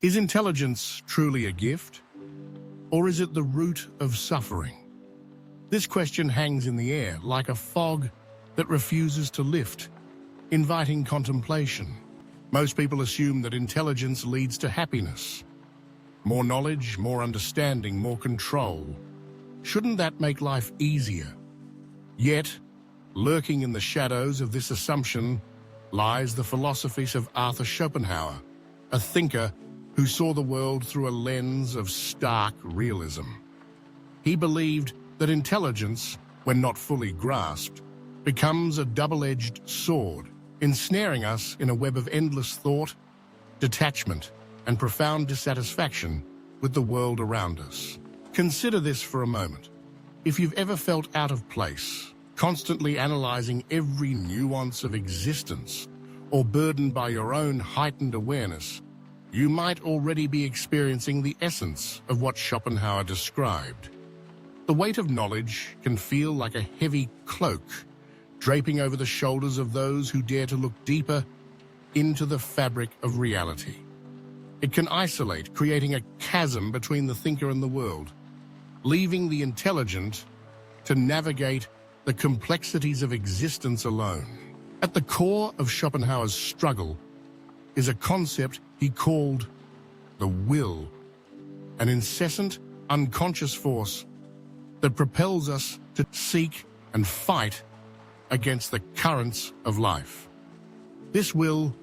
Is intelligence truly a gift, or is it the root of suffering? This question hangs in the air like a fog that refuses to lift, inviting contemplation. Most people assume that intelligence leads to happiness. More knowledge, more understanding, more control. Shouldn't that make life easier? Yet, lurking in the shadows of this assumption lies the philosophies of Arthur Schopenhauer, a thinker who saw the world through a lens of stark realism. He believed that intelligence, when not fully grasped, becomes a double-edged sword, ensnaring us in a web of endless thought, detachment, and profound dissatisfaction with the world around us. Consider this for a moment. If you've ever felt out of place, constantly analyzing every nuance of existence, or burdened by your own heightened awareness, you might already be experiencing the essence of what Schopenhauer described. The weight of knowledge can feel like a heavy cloak, draping over the shoulders of those who dare to look deeper into the fabric of reality. It can isolate, creating a chasm between the thinker and the world, leaving the intelligent to navigate the complexities of existence alone. At the core of Schopenhauer's struggle is a concept he called the will, an incessant, unconscious force that propels us to seek and fight against the currents of life. This will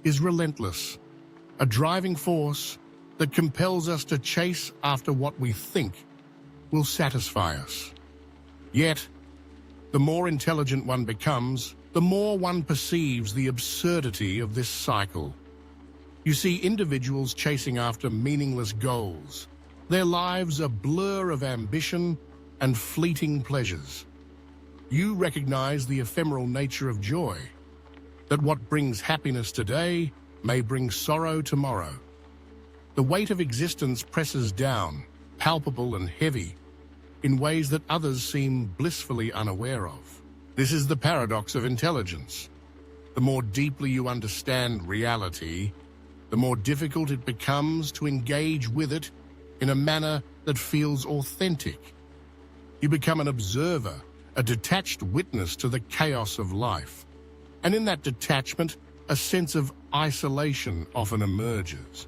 is relentless, a driving force that compels us to chase after what we think will satisfy us. Yet, the more intelligent one becomes, the more one perceives the absurdity of this cycle. You see individuals chasing after meaningless goals, their lives a blur of ambition and fleeting pleasures. You recognize the ephemeral nature of joy, that what brings happiness today may bring sorrow tomorrow. The weight of existence presses down, palpable and heavy, in ways that others seem blissfully unaware of. This is the paradox of intelligence. The more deeply you understand reality, the more difficult it becomes to engage with it in a manner that feels authentic. You become an observer, a detached witness to the chaos of life. And in that detachment, a sense of isolation often emerges.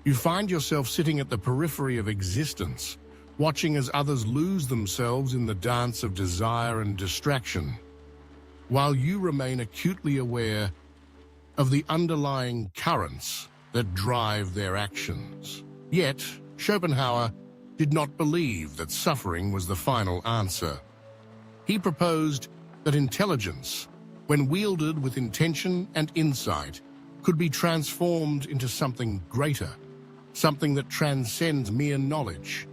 You find yourself sitting at the periphery of existence, watching as others lose themselves in the dance of desire and distraction, while you remain acutely aware of the underlying currents that drive their actions. Yet, Schopenhauer did not believe that suffering was the final answer. He proposed that intelligence, when wielded with intention and insight, could be transformed into something greater, something that transcends mere knowledge.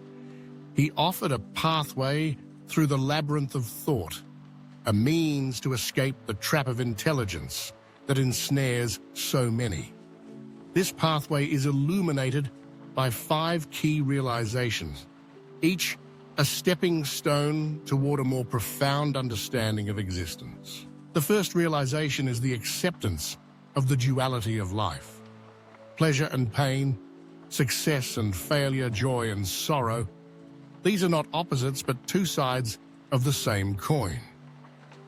He offered a pathway through the labyrinth of thought, a means to escape the trap of intelligence that ensnares so many. This pathway is illuminated by 5 key realizations, each a stepping stone toward a more profound understanding of existence. The first realization is the acceptance of the duality of life. Pleasure and pain, success and failure, joy and sorrow. These are not opposites, but 2 sides of the same coin.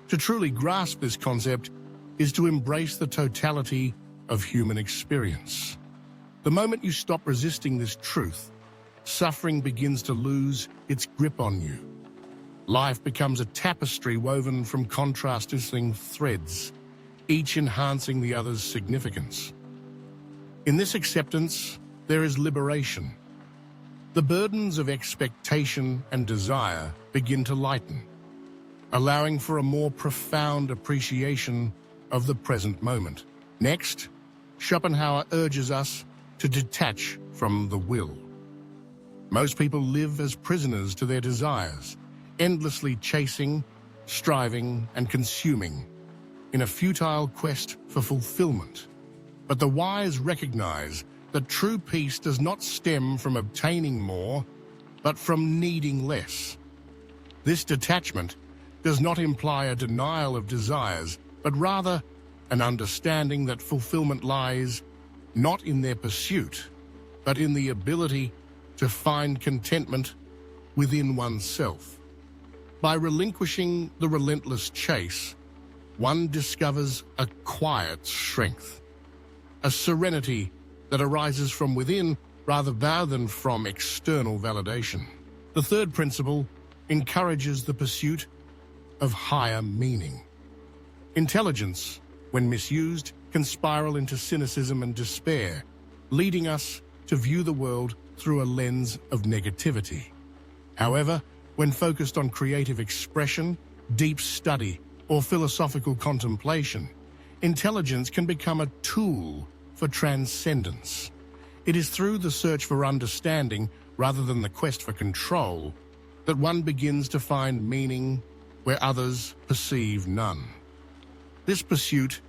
To truly grasp this concept is to embrace the totality of human experience. The moment you stop resisting this truth, suffering begins to lose its grip on you. Life becomes a tapestry woven from contrasting threads, each enhancing the other's significance. In this acceptance, there is liberation. The burdens of expectation and desire begin to lighten, allowing for a more profound appreciation of the present moment. Next, Schopenhauer urges us to detach from the will. Most people live as prisoners to their desires, endlessly chasing, striving, and consuming in a futile quest for fulfillment. But the wise recognize that true peace does not stem from obtaining more, but from needing less. This detachment does not imply a denial of desires, but rather an understanding that fulfillment lies not in their pursuit, but in the ability to find contentment within oneself. By relinquishing the relentless chase, one discovers a quiet strength, a serenity that arises from within rather than from external validation. The third principle encourages the pursuit of higher meaning. Intelligence, when misused, can spiral into cynicism and despair, leading us to view the world through a lens of negativity. However, when focused on creative expression, deep study, or philosophical contemplation, intelligence can become a tool for transcendence. It is through the search for understanding, rather than the quest for control, that one begins to find meaning where others perceive none. This pursuit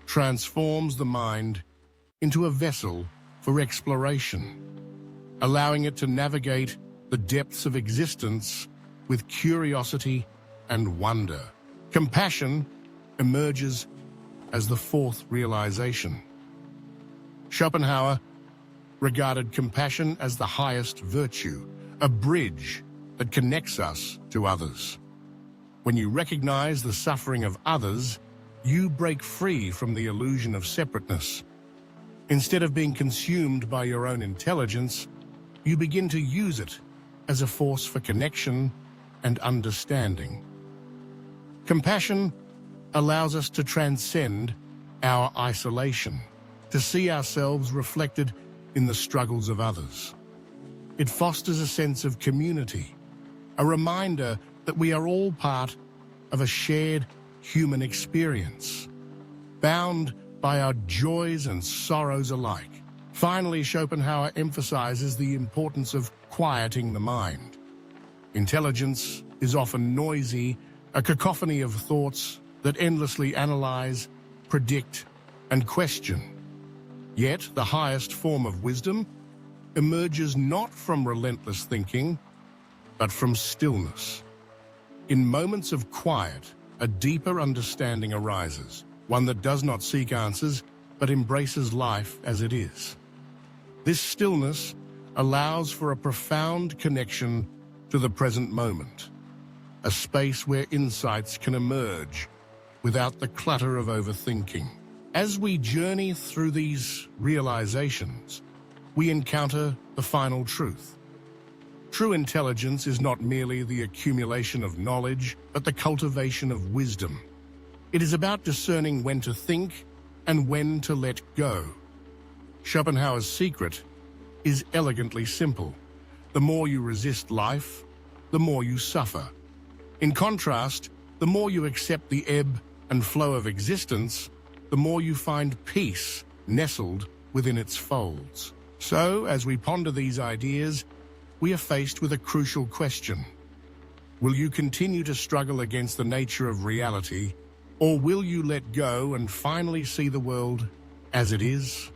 transforms the mind into a vessel for exploration, allowing it to navigate the depths of existence with curiosity and wonder. Compassion emerges as the fourth realization. Schopenhauer regarded compassion as the highest virtue, a bridge that connects us to others. When you recognize the suffering of others, you break free from the illusion of separateness. Instead of being consumed by your own intelligence, you begin to use it as a force for connection and understanding. Compassion allows us to transcend our isolation, to see ourselves reflected in the struggles of others. It fosters a sense of community, a reminder that we are all part of a shared human experience, bound by our joys and sorrows alike. Finally, Schopenhauer emphasizes the importance of quieting the mind. Intelligence is often noisy, a cacophony of thoughts that endlessly analyze, predict, and question. Yet, the highest form of wisdom emerges not from relentless thinking, but from stillness. In moments of quiet, a deeper understanding arises, one that does not seek answers, but embraces life as it is. This stillness allows for a profound connection to the present moment, a space where insights can emerge without the clutter of overthinking. As we journey through these realizations, we encounter the final truth. True intelligence is not merely the accumulation of knowledge, but the cultivation of wisdom. It is about discerning when to think and when to let go. Schopenhauer's secret is elegantly simple. The more you resist life, the more you suffer. In contrast, the more you accept the ebb and flow of existence, the more you find peace nestled within its folds. So, as we ponder these ideas, we are faced with a crucial question. Will you continue to struggle against the nature of reality, or will you let go and finally see the world as it is?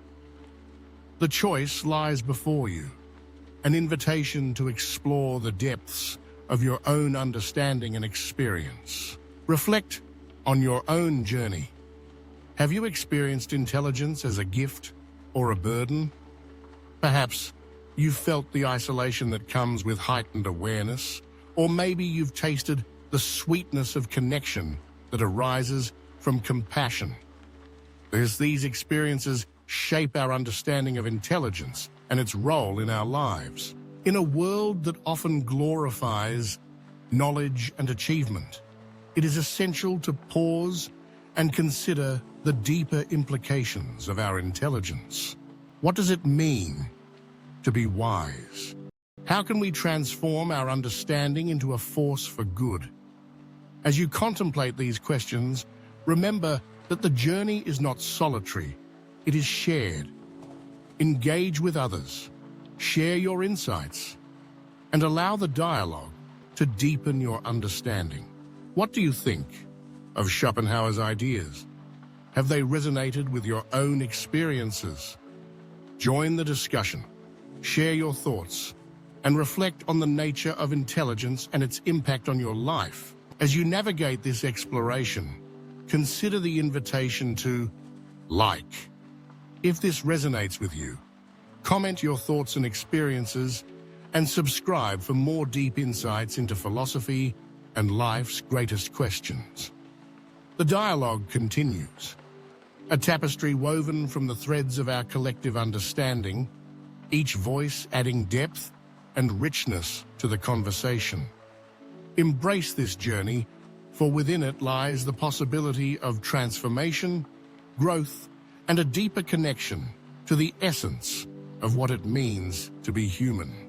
The choice lies before you, an invitation to explore the depths of your own understanding and experience. Reflect on your own journey. Have you experienced intelligence as a gift or a burden? Perhaps you've felt the isolation that comes with heightened awareness, or maybe you've tasted the sweetness of connection that arises from compassion. As these experiences shape our understanding of intelligence and its role in our lives. In a world that often glorifies knowledge and achievement, it is essential to pause and consider the deeper implications of our intelligence. What does it mean to be wise? How can we transform our understanding into a force for good? As you contemplate these questions, remember that the journey is not solitary, it is shared. Engage with others, share your insights, and allow the dialogue to deepen your understanding. What do you think of Schopenhauer's ideas? Have they resonated with your own experiences? Join the discussion, share your thoughts, and reflect on the nature of intelligence and its impact on your life. As you navigate this exploration, consider the invitation to like. If this resonates with you, Comment your thoughts and experiences, and subscribe for more deep insights into philosophy and life's greatest questions. The dialogue continues, a tapestry woven from the threads of our collective understanding, each voice adding depth and richness to the conversation. Embrace this journey, for within it lies the possibility of transformation, growth, and a deeper connection to the essence of what it means to be human.